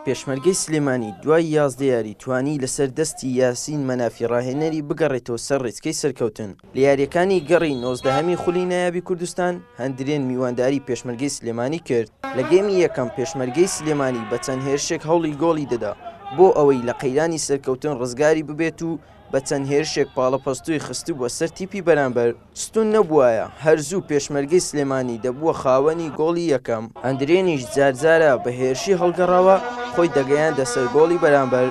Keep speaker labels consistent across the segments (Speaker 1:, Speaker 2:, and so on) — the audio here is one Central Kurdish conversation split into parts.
Speaker 1: پێشمەرگەی سلێمانی دوای 11 یاری توانی لەسەر دەستی یاسین مەنافی ڕاهێنەری بگەڕێتەوە سەر ڕێچکەی سەرکەوتن. لە یاریەکانی گەڕی 19هەمی خولی نایابی کوردستان هەندرێن میوانداری پێشمەرگەی سلێمانی کرد. لە گێمی یەکەم پێشمەرگەی سلێمانی بە چەند هێرشێک هەوڵی گۆڵی دەدا بۆ ئەوەی لە قەیرانی سەرکەوتن ڕزگاری ببێت و بە چەند هێرشێک پاڵەپەستووی خستو بۆ سەر تیپی بەرامبەر ستون نەبووایە هەرزوو پێشمەرگەی سلێمانی دەبووە خاوەنی گۆڵی یەکەم. ئەندرێنیش جارجارە بە هێرشی هەڵگەڕاوە خۆی دەگەیاندە سەر گۆڵی بەرامبەر،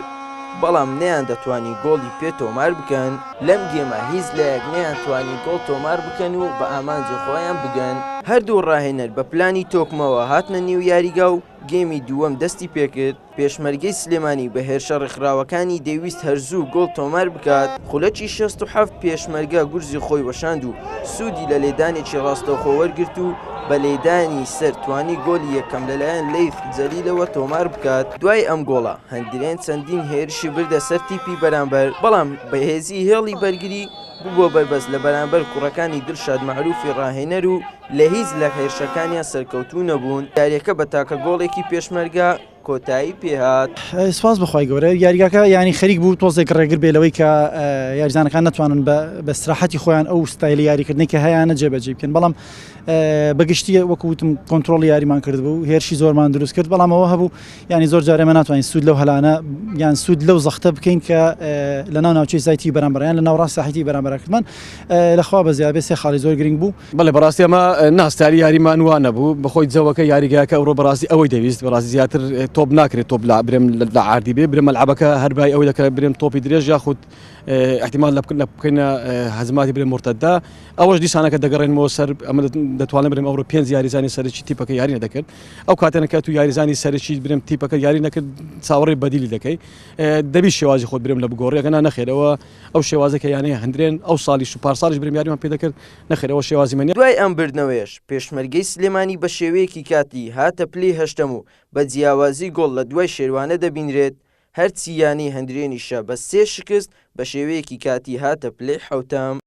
Speaker 1: بەڵام نەیان دەتوانی گۆڵی پێ تۆمار بکەن. لەم گێمە هیچ لایەک نەیانتوانی گۆڵ تۆمار بکەن و بە ئامانجی خۆیان بگەن. هەردوو ڕاهێنەر بە پلانی تۆکمەوە هاتنە نێو یاریگا و گێمی دووەم دەستی پێکرد. پێشمەرگەی سلێمانی بە هێرشە ڕێکخراوەکانی دەیویست هەرزوو گۆڵ تۆمار بکات. خولەکی 67 پێشمەرگە گورزی خۆی وەشاند و سوودی لە لێدانێکی ڕاستەوخۆ وەرگرت و بە لێدانی سەر توانی گۆلی یەکەم لەلایەن لەیث جەلیلەوە تۆمار بکات. دوای ئەم گۆڵە هەندرێن چەندین هێرشی بردە سەر تیپی بەرامبەر، بەڵام بەهێزی هێڵی بەرگری بووە بەربەست لە بەرامبەر کوڕەکانی دڵشاد مەعروفی ڕاهێنەر و لە هیچ لە هێرشەکانیان سەرکەوتوو نەبوون. یاریەکە بە تاکە گۆڵێکی پێشمەرگە کۆتایی پێهات.
Speaker 2: سپاس بەخوای گەورە، یاریگاکە ینی خەریک بوو تۆزێک ڕێگر بێلەوەی کە یاریزانەکان نەتوانن بە استراحەتی خۆیان ئەو ستایلی یاریکردنی کە هەیەیانە جێبەجێ بکەن، بەڵام بەگشتی وەکوتم کۆنتترۆڵ یاریمان کرد بوو، هێرشی زۆرمان دروست کرد، بەڵام ئەوە هەبوو ینی زۆر جارێمە ناتوانین سوود لەو هەلانە یان سوود لەو زەختە بکەین کە لە ناو ناوچەی زایتی بەرامبەریان لە ناوڕاست ساحتی بەرامبەرکردمان لەخوا بە زیابێ سێ خاڵی زۆر گرنگ بوو.
Speaker 3: بەڵێ بەڕاستی ئەمە ناستاری یاریمان وان نەبوو، بەخۆی جەوەکە یاریگاکە ئەوڕۆ بەڕاستی ئەوەی دەویست بەڕاستی زیاتر تۆپ ناکرێت، تۆپ برێم لە عاردی بێ برێمە مەلعەبەکە هەربای ئەوەی دەکە برێم تۆپی درێژ یاخود احتیمال لە بکەینە هەزماتی برێم مرتەدا. ئەوەش دیسانەکە دەگەڕێنەوە سەر ئەمە دەتوانێت برێم ئەوڕۆ 5 یاریزانی سەرکی تیپەکە یاری نەدەکرد. ئەو کاتێنەکە تو یاریزانی سەرکی برێم تیپەکە یاری نەکرد چاوەڕێی بەدیلی دەکەی، دەبی شێوازی خۆت برێم لە بگۆڕیەکەنا نەخێرەوە ئەو شێوازەکە یانەیە هەندرێن ئەو ساڵیش و پارساڵیش برێم یاریمان پێ دەکرد نەخێرەوە شێوازی منی.
Speaker 1: دوای ئەم بردنەوەیش پێشمەرگەی سلێمانی بە شێوەیەکی کاتی هاتە پلەی هەشتەم و بە جیاوازی گۆڵ لە دوای شێوانە دەبینرێت. هەرچی یانی هەندرێنیشە بە 3 شکست بە شێوەیەکی کاتی هاتە پلەی حەوتەم.